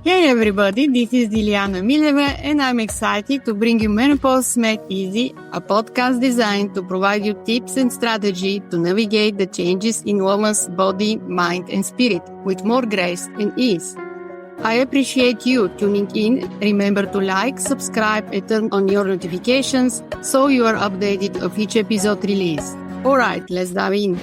Hey everybody, this is Dilyana and I'm excited to bring you Menopause Made Easy, a podcast designed to provide you tips and strategy to navigate the changes in woman's body, mind and spirit with more grace and ease. I appreciate you tuning in. Remember to like, subscribe and turn on your notifications so you are updated of each episode release. Alright, let's dive in.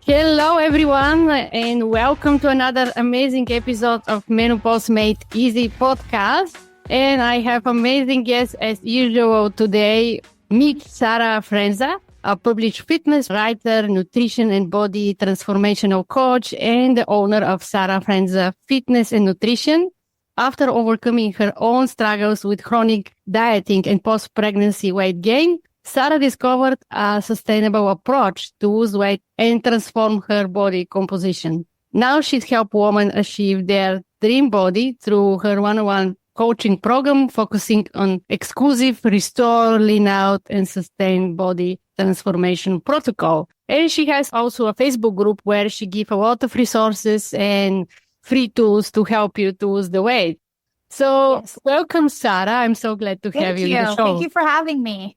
Hello everyone and welcome to another amazing episode of Menopause Made Easy podcast. And I have amazing guests as usual today. Meet Sara Frenza, a published fitness writer, nutrition and body transformational coach, and the owner of Sara Frenza Fitness and Nutrition. After overcoming her own struggles with chronic dieting and post-pregnancy weight gain, Sara discovered a sustainable approach to lose weight and transform her body composition. Now she's helped women achieve their dream body through her one-on-one coaching program, focusing on exclusive restore, lean out, and sustain body transformation protocol. And she has also a Facebook group where she gives a lot of resources and free tools to help you to lose the weight. So yes. Welcome, Sara. I'm so glad to have you in the show. Thank you for having me.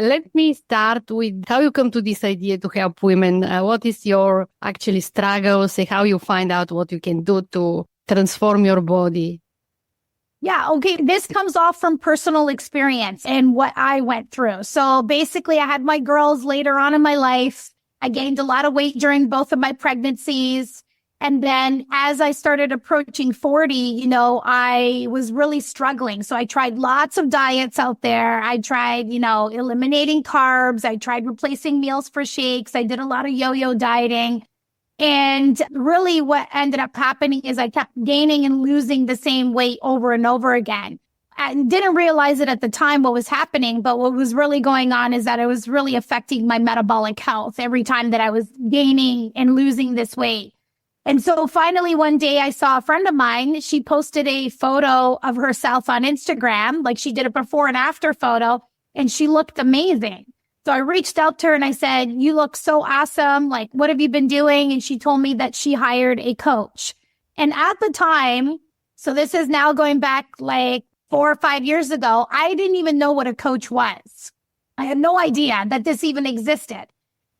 Let me start with how you come to this idea to help women. What is your actually struggles and how you find out what you can do to transform your body? Yeah, okay. This comes off from personal experience and what I went through. So basically, I had my girls later on in my life. I gained a lot of weight during both of my pregnancies. And then as I started approaching 40, I was really struggling. So I tried lots of diets out there. I tried, eliminating carbs. I tried replacing meals for shakes. I did a lot of yo-yo dieting. And really what ended up happening is I kept gaining and losing the same weight over and over again. I didn't realize it at the time what was happening, but what was really going on is that it was really affecting my metabolic health every time that I was gaining and losing this weight. And so finally one day I saw a friend of mine, she posted a photo of herself on Instagram, like she did a before and after photo, and she looked amazing. So I reached out to her and I said, you look so awesome. Like, what have you been doing? And she told me that she hired a coach. And at the time, so this is now going back like 4 or 5 years ago, I didn't even know what a coach was. I had no idea that this even existed.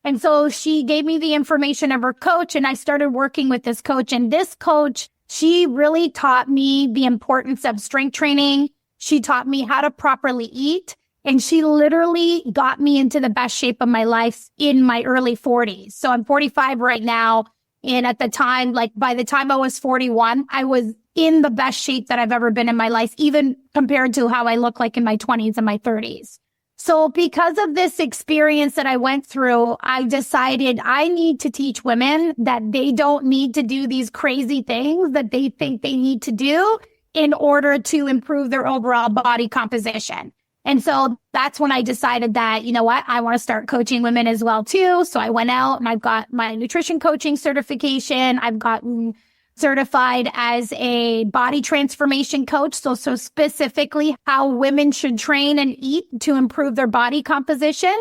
And so she gave me the information of her coach and I started working with this coach. And this coach, she really taught me the importance of strength training. She taught me how to properly eat. And she literally got me into the best shape of my life in my early 40s. So I'm 45 right now. And at the time, like by the time I was 41, I was in the best shape that I've ever been in my life, even compared to how I look like in my 20s and my 30s. So because of this experience that I went through, I decided I need to teach women that they don't need to do these crazy things that they think they need to do in order to improve their overall body composition. And so that's when I decided that, you know what, I want to start coaching women as well too. So I went out and I've got my nutrition coaching certification. I've gotten certified as a body transformation coach. So specifically how women should train and eat to improve their body composition.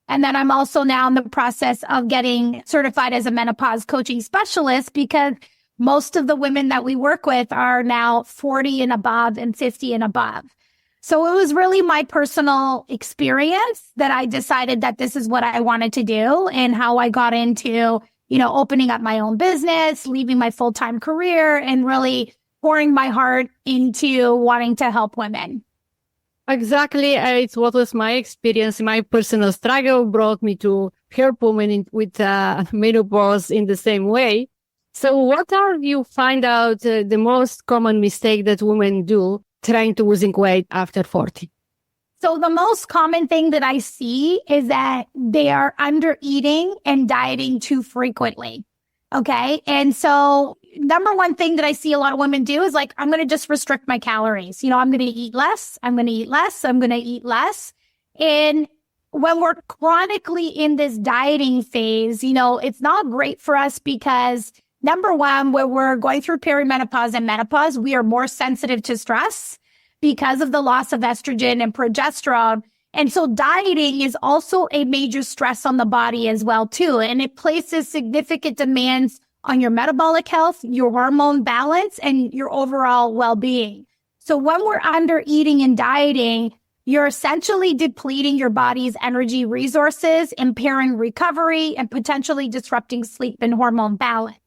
And then I'm also now in the process of getting certified as a menopause coaching specialist because most of the women that we work with are now 40 and above and 50 and above. So it was really my personal experience that I decided that this is what I wanted to do and how I got into opening up my own business, leaving my full-time career, and really pouring my heart into wanting to help women. Exactly. It's what was my experience. My personal struggle brought me to help women with menopause in the same way. So what are you find out the most common mistake that women do trying to losing weight after 40? So the most common thing that I see is that they are under eating and dieting too frequently. Okay. And so number one thing that I see a lot of women do is like, I'm going to just restrict my calories. I'm going to eat less. I'm going to eat less. I'm going to eat less. And when we're chronically in this dieting phase, it's not great for us because number one, when we're going through perimenopause and menopause, we are more sensitive to stress because of the loss of estrogen and progesterone. And so dieting is also a major stress on the body as well, too. And it places significant demands on your metabolic health, your hormone balance, and your overall well-being. So when we're under eating and dieting, you're essentially depleting your body's energy resources, impairing recovery, and potentially disrupting sleep and hormone balance.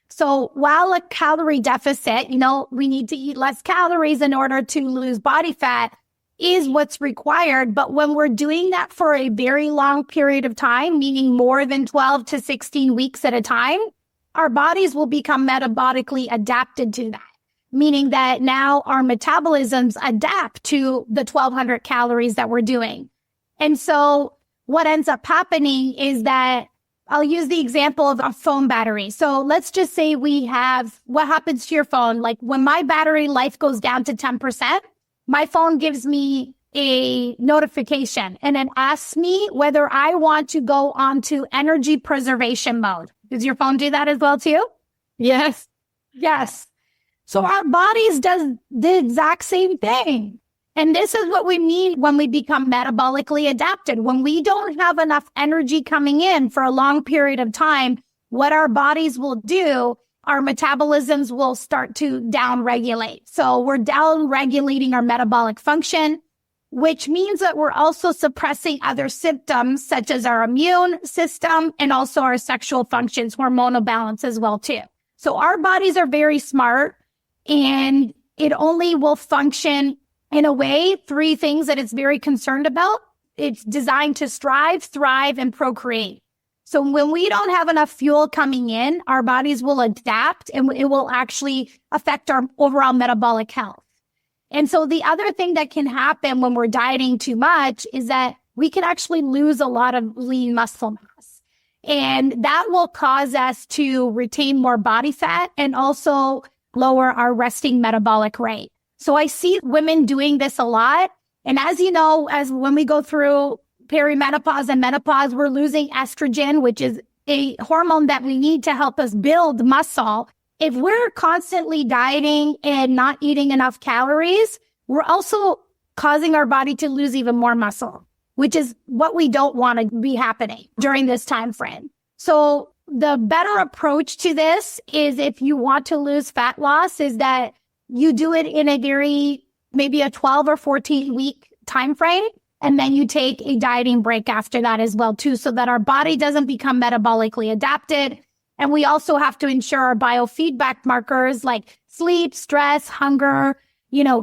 So while a calorie deficit, we need to eat less calories in order to lose body fat is what's required. But when we're doing that for a very long period of time, meaning more than 12 to 16 weeks at a time, our bodies will become metabolically adapted to that, meaning that now our metabolisms adapt to the 1,200 calories that we're doing. And so what ends up happening is that I'll use the example of a phone battery. So let's just say we have what happens to your phone. Like when my battery life goes down to 10%, my phone gives me a notification and it asks me whether I want to go onto energy preservation mode. Does your phone do that as well too? Yes. Yes. So our bodies does the exact same thing. And this is what we mean when we become metabolically adapted. When we don't have enough energy coming in for a long period of time, what our bodies will do, our metabolisms will start to downregulate. So we're downregulating our metabolic function, which means that we're also suppressing other symptoms such as our immune system and also our sexual functions, hormonal balance as well too. So our bodies are very smart and it only will function in a way, 3 things that it's very concerned about. It's designed to strive, thrive, and procreate. So when we don't have enough fuel coming in, our bodies will adapt and it will actually affect our overall metabolic health. And so the other thing that can happen when we're dieting too much is that we can actually lose a lot of lean muscle mass. And that will cause us to retain more body fat and also lower our resting metabolic rate. So I see women doing this a lot. And as you know, as when we go through perimenopause and menopause, we're losing estrogen, which is a hormone that we need to help us build muscle. If we're constantly dieting and not eating enough calories, we're also causing our body to lose even more muscle, which is what we don't want to be happening during this time frame. So the better approach to this is if you want to lose fat loss is that you do it in a maybe a 12 or 14 week time frame. And then you take a dieting break after that as well, too, so that our body doesn't become metabolically adapted. And we also have to ensure our biofeedback markers like sleep, stress, hunger,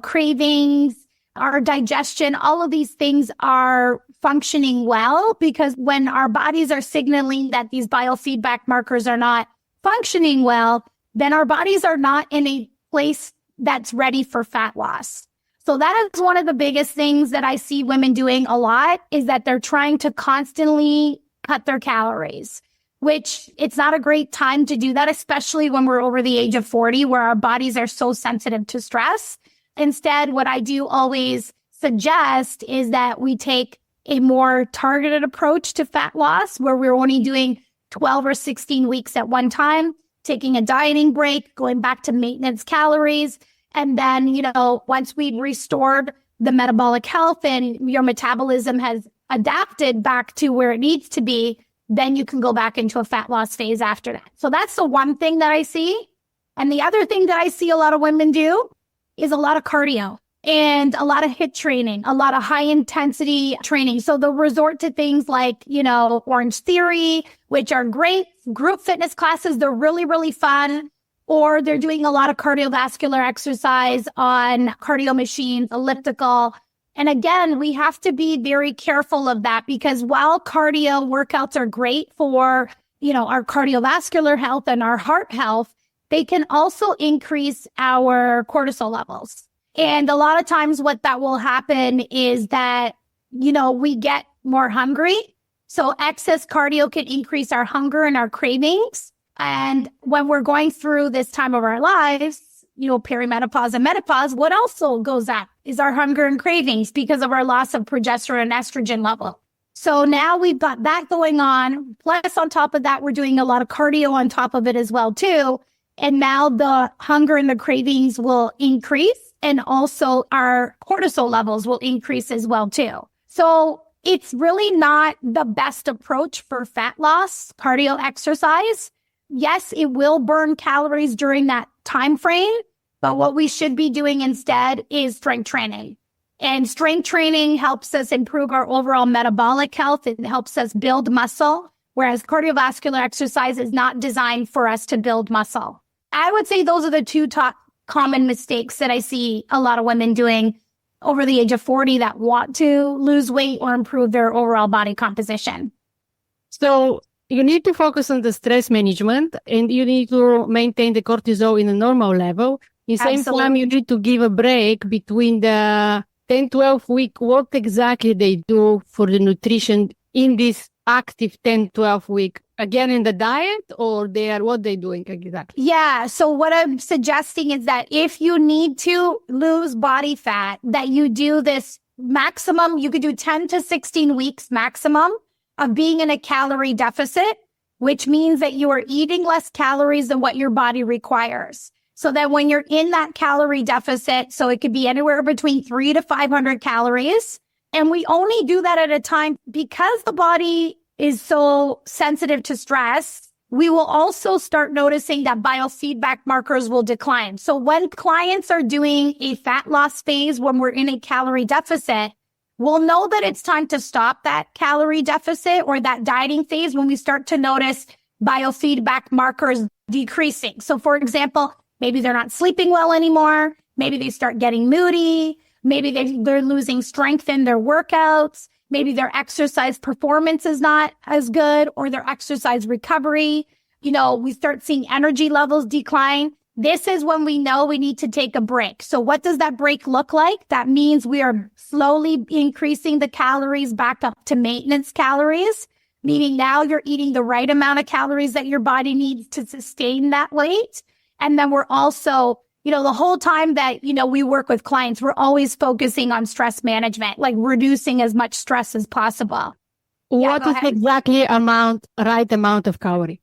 cravings, our digestion, all of these things are functioning well, because when our bodies are signaling that these biofeedback markers are not functioning well, then our bodies are not in a place that's ready for fat loss. So that is one of the biggest things that I see women doing a lot, is that they're trying to constantly cut their calories, which it's not a great time to do that, especially when we're over the age of 40, where our bodies are so sensitive to stress. Instead, what I do always suggest is that we take a more targeted approach to fat loss, where we're only doing 12 or 16 weeks at one time, taking a dieting break, going back to maintenance calories. And then, once we've restored the metabolic health and your metabolism has adapted back to where it needs to be, then you can go back into a fat loss phase after that. So that's the one thing that I see. And the other thing that I see a lot of women do is a lot of cardio and a lot of HIIT training, a lot of high intensity training. So they'll resort to things like, Orange Theory, which are great group fitness classes. They're really, really fun. Or they're doing a lot of cardiovascular exercise on cardio machines, elliptical. And again, we have to be very careful of that, because while cardio workouts are great for, our cardiovascular health and our heart health, they can also increase our cortisol levels. And a lot of times what that will happen is that, we get more hungry. So excess cardio can increase our hunger and our cravings. And when we're going through this time of our lives, perimenopause and menopause, what also goes up is our hunger and cravings because of our loss of progesterone and estrogen level. So now we've got that going on. Plus, on top of that, we're doing a lot of cardio on top of it as well, too. And now the hunger and the cravings will increase, and also our cortisol levels will increase as well, too. So it's really not the best approach for fat loss, cardio exercise. yes, it will burn calories during that time frame, but what we should be doing instead is strength training. And strength training helps us improve our overall metabolic health. It helps us build muscle, whereas cardiovascular exercise is not designed for us to build muscle. I would say those are the two top common mistakes that I see a lot of women doing over the age of 40 that want to lose weight or improve their overall body composition. So you need to focus on the stress management, and you need to maintain the cortisol in a normal level. In the same time, you need to give a break between the 10-12 week. What exactly they do for the nutrition in this active 10-12 week? Again, in the diet, or what they doing exactly? Yeah. So what I'm suggesting is that if you need to lose body fat, that you do this maximum, you could do 10 to 16 weeks maximum of being in a calorie deficit, which means that you are eating less calories than what your body requires. So that when you're in that calorie deficit, so it could be anywhere between 300 to 500 calories. And we only do that at a time because the body is so sensitive to stress. We will also start noticing that biofeedback markers will decline. So when clients are doing a fat loss phase, when we're in a calorie deficit, we'll know that it's time to stop that calorie deficit or that dieting phase when we start to notice biofeedback markers decreasing. So for example, maybe they're not sleeping well anymore. Maybe they start getting moody. Maybe they're losing strength in their workouts. Maybe their exercise performance is not as good, or their exercise recovery. We start seeing energy levels decline. This is when we know we need to take a break. So what does that break look like? That means we are slowly increasing the calories back up to maintenance calories, meaning now you're eating the right amount of calories that your body needs to sustain that weight. And then we're also, the whole time that, we work with clients, we're always focusing on stress management, like reducing as much stress as possible. What is exactly right amount of calorie?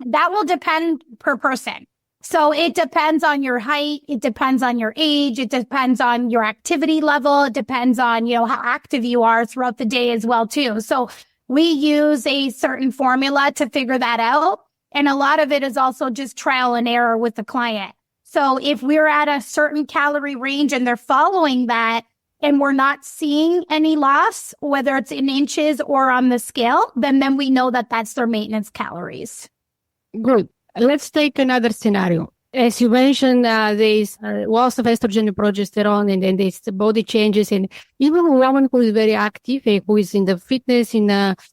That will depend per person. So it depends on your height. It depends on your age. It depends on your activity level. It depends on, how active you are throughout the day as well, too. So we use a certain formula to figure that out. And a lot of it is also just trial and error with the client. So if we're at a certain calorie range and they're following that and we're not seeing any loss, whether it's in inches or on the scale, then we know that that's their maintenance calories. Good. Let's take another scenario. As you mentioned, there's loss of estrogen and progesterone, and then there's the body changes. And even a woman who is very active, who is in the fitness, in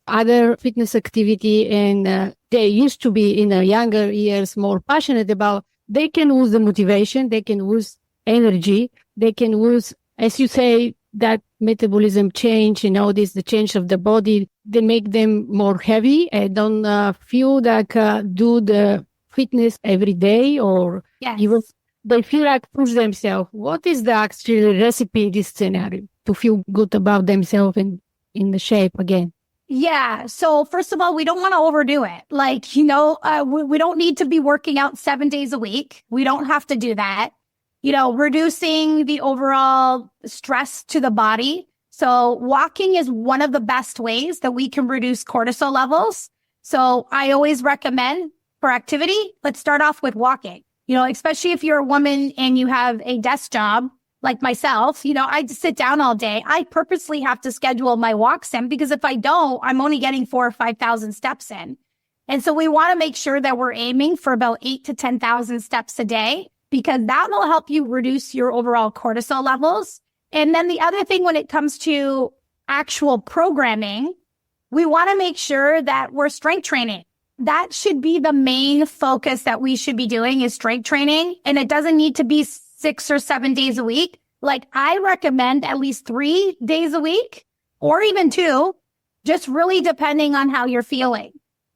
other fitness activity, and they used to be in the younger years more passionate about, they can lose the motivation, they can lose energy, they can lose, as you say, that metabolism change, the change of the body, they make them more heavy and don't feel like do the fitness every day, or even they feel like push themselves. What is the actual recipe in this scenario to feel good about themselves and in the shape again? Yeah. So first of all, we don't want to overdo it. We don't need to be working out 7 days a week. We don't have to do that. Reducing the overall stress to the body. So walking is one of the best ways that we can reduce cortisol levels. So I always recommend for activity, let's start off with walking. Especially if you're a woman and you have a desk job like myself, I just sit down all day. I purposely have to schedule my walks in because if I don't, I'm only getting 4,000 or 5,000 steps in. And so we want to make sure that we're aiming for about 8,000 to 10,000 steps a day, because that will help you reduce your overall cortisol levels. And then the other thing when it comes to actual programming, we want to make sure that we're strength training. That should be the main focus that we should be doing is strength training. And it doesn't need to be 6 or 7 days a week. Like I recommend at least 3 days a week or even 2, just really depending on how you're feeling.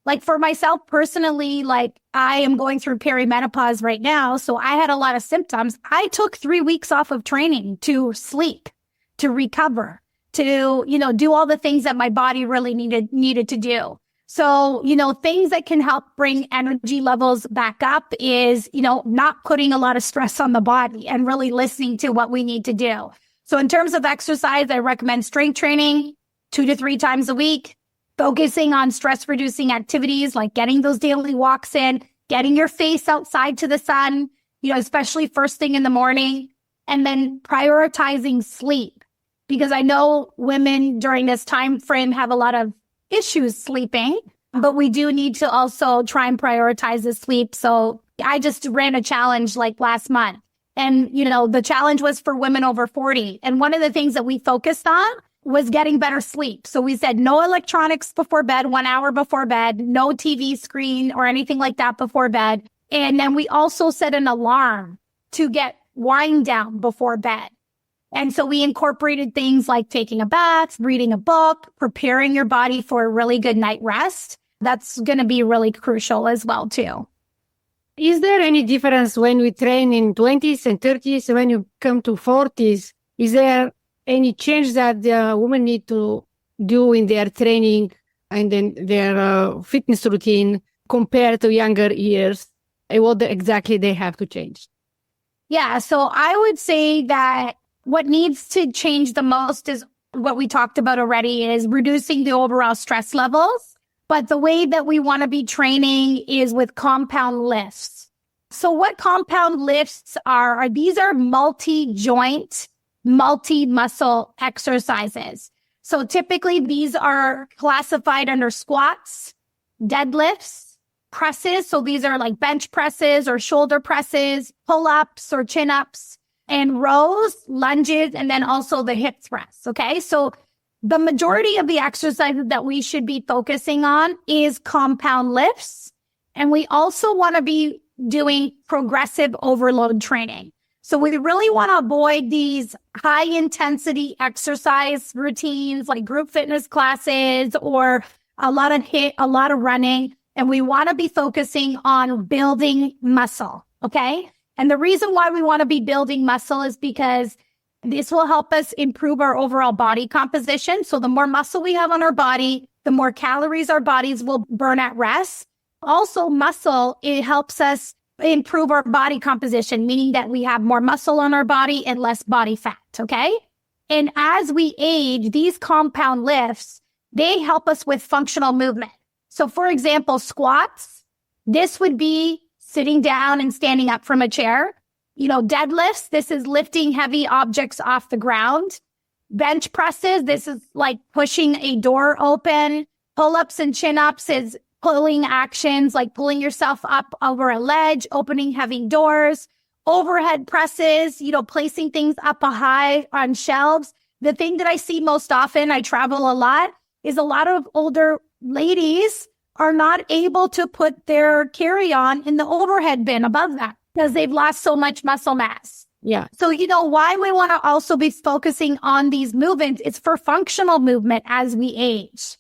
Like for myself personally, like I am going through perimenopause right now. So I had a lot of symptoms. I took 3 weeks off of training to sleep, to recover, to, do all the things that my body really needed to do. So, things that can help bring energy levels back up is, not putting a lot of stress on the body and really listening to what we need to do. So in terms of exercise, I recommend strength training 2 to 3 times a week, focusing on stress reducing activities like getting those daily walks in, getting your face outside to the sun, especially first thing in the morning, and then prioritizing sleep. Because I know women during this time frame have a lot of issues sleeping, but we do need to also try and prioritize the sleep. So I just ran a challenge like last month. And, the challenge was for women over 40. And one of the things that we focused on was getting better sleep. So we said no electronics before bed, 1 hour before bed, no TV screen or anything like that before bed. And then we also set an alarm to get wind down before bed. And so we incorporated things like taking a bath, reading a book, preparing your body for a really good night rest. That's going to be really crucial as well, too. Is there any difference when we train in 20s and 30s when you come to 40s? Is there any change that the women need to do in their training and then their fitness routine compared to younger years? And what exactly they have to change? Yeah, so I would say that what needs to change the most is what we talked about already, is reducing the overall stress levels. But the way that we want to be training is with compound lifts. So what compound lifts are these are multi-joint, multi-muscle exercises. So typically these are classified under squats, deadlifts, presses. So these are like bench presses or shoulder presses, pull-ups or chin-ups, and rows, lunges, and then also the hip thrusts. Okay. So the majority of the exercises that we should be focusing on is compound lifts. And we also want to be doing progressive overload training. So we really want to avoid these high intensity exercise routines like group fitness classes or a lot of running. And we want to be focusing on building muscle. Okay. And the reason why we want to be building muscle is because this will help us improve our overall body composition. So the more muscle we have on our body, the more calories our bodies will burn at rest. Also, muscle, it helps us improve our body composition, meaning that we have more muscle on our body and less body fat, okay? And as we age, these compound lifts, they help us with functional movement. So for example, squats, this would be sitting down and standing up from a chair. Deadlifts, this is lifting heavy objects off the ground. Bench presses, this is like pushing a door open. Pull-ups and chin-ups is pulling actions like pulling yourself up over a ledge, opening heavy doors. Overhead presses, placing things up high on shelves. The thing that I see most often, I travel a lot, is a lot of older ladies are not able to put their carry-on in the overhead bin above that, because they've lost so much muscle mass. Yeah. So, why we want to also be focusing on these movements, it's for functional movement as we age.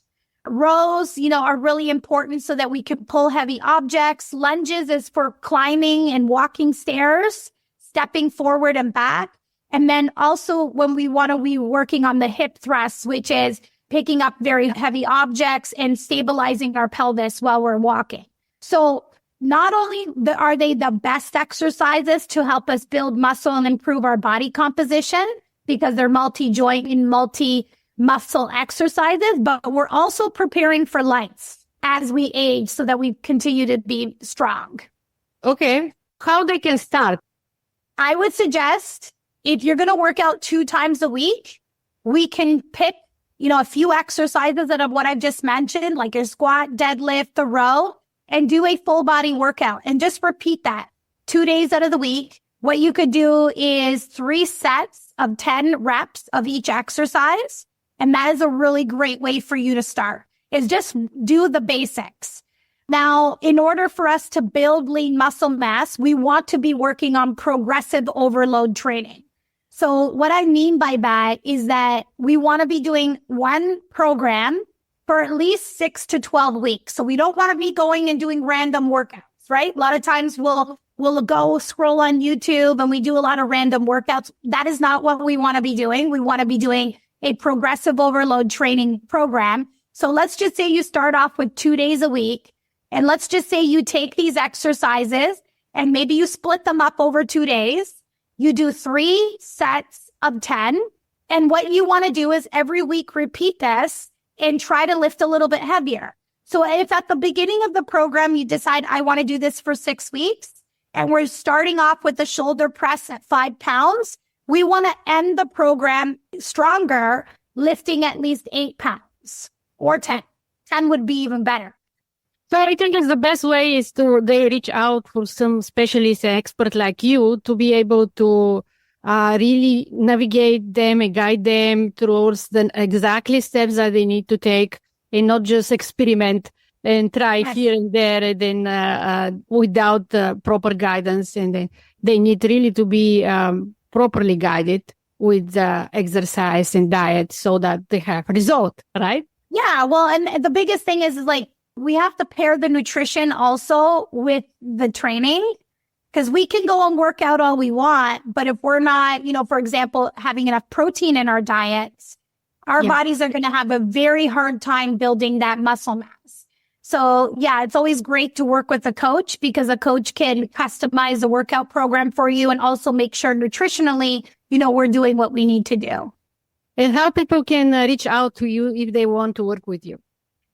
Rows, are really important so that we can pull heavy objects. Lunges is for climbing and walking stairs, stepping forward and back. And then also when we want to be working on the hip thrusts, which is picking up very heavy objects and stabilizing our pelvis while we're walking. So not only are they the best exercises to help us build muscle and improve our body composition, because they're multi-joint and multi-muscle exercises, but we're also preparing for life as we age so that we continue to be strong. Okay. How they can start? I would suggest if you're going to work out 2 times a week, we can pick, a few exercises out of what I've just mentioned, like your squat, deadlift, the row, and do a full body workout and just repeat that 2 days out of the week. What you could do is 3 sets of 10 reps of each exercise. And that is a really great way for you to start, is just do the basics. Now, in order for us to build lean muscle mass, we want to be working on progressive overload training. So what I mean by that is that we want to be doing one program for at least 6 to 12 weeks. So we don't want to be going and doing random workouts, right? A lot of times we'll go scroll on YouTube and we do a lot of random workouts. That is not what we want to be doing. We want to be doing a progressive overload training program. So let's just say you start off with 2 days a week. And let's just say you take these exercises and maybe you split them up over 2 days. You do 3 sets of 10. And what you want to do is every week repeat this and try to lift a little bit heavier. So if at the beginning of the program, you decide I want to do this for 6 weeks and we're starting off with the shoulder press at 5 pounds, we want to end the program stronger, lifting at least 8 pounds or 10. 10 would be even better. So I think the best way is they reach out for some specialist expert like you to be able to really navigate them and guide them towards the exactly steps that they need to take and not just experiment and try here and there and then without proper guidance. And then they need really to be properly guided with exercise and diet so that they have result, right? Yeah, well, and the biggest thing is like, we have to pair the nutrition also with the training, because we can go and work out all we want. But if we're not, for example, having enough protein in our diets, our bodies are going to have a very hard time building that muscle mass. So yeah, it's always great to work with a coach, because a coach can customize the workout program for you and also make sure nutritionally, we're doing what we need to do. And how people can reach out to you if they want to work with you?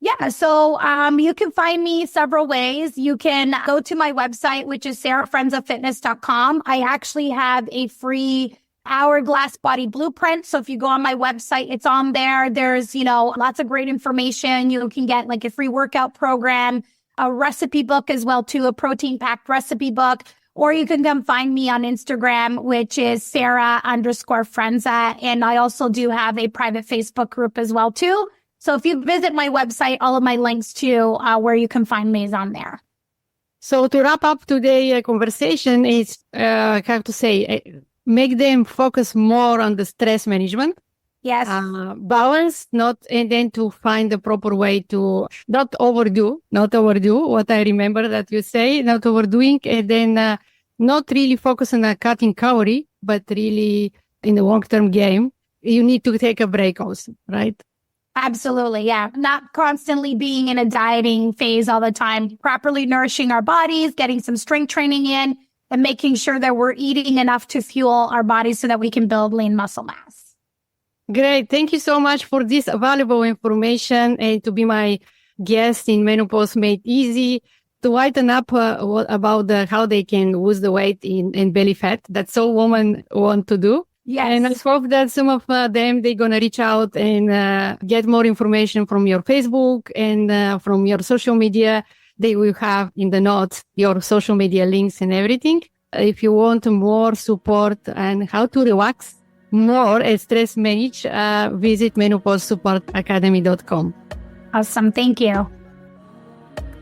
Yeah, so you can find me several ways. You can go to my website, which is sarafrenzafitness.com. I actually have a free hourglass body blueprint. So if you go on my website, it's on there. There's, lots of great information. You can get like a free workout program, a recipe book as well too, a protein-packed recipe book. Or you can come find me on Instagram, which is Sara_Frenza. And I also do have a private Facebook group as well too. So if you visit my website, all of my links to where you can find me is on there. So to wrap up today's conversation is, I have to say, make them focus more on the stress management. Yes. Balance, and then to find the proper way to not overdo what I remember that you say, not overdoing, and then not really focus on cutting calorie, but really in the long-term game, you need to take a break also, right? Absolutely. Yeah. Not constantly being in a dieting phase all the time, properly nourishing our bodies, getting some strength training in, and making sure that we're eating enough to fuel our bodies so that we can build lean muscle mass. Great. Thank you so much for this valuable information and to be my guest in Menopause Made Easy, to lighten up about how they can lose the weight in belly fat. That's all women want to do. Yes. And I hope that some of them, they're going to reach out and get more information from your Facebook and from your social media. They will have in the notes your social media links and everything. If you want more support and how to relax more and stress manage, visit menopausesupportacademy.com. Awesome. Thank you.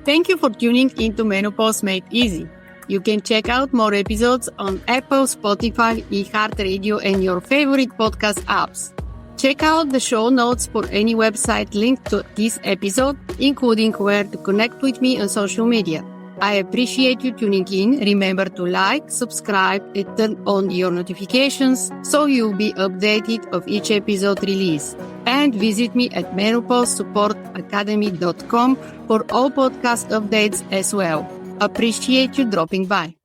Thank you for tuning into Menopause Made Easy. You can check out more episodes on Apple, Spotify, iHeartRadio, and your favorite podcast apps. Check out the show notes for any website linked to this episode, including where to connect with me on social media. I appreciate you tuning in. Remember to like, subscribe, and turn on your notifications so you'll be updated of each episode release. And visit me at menopausesupportacademy.com for all podcast updates as well. Appreciate you dropping by.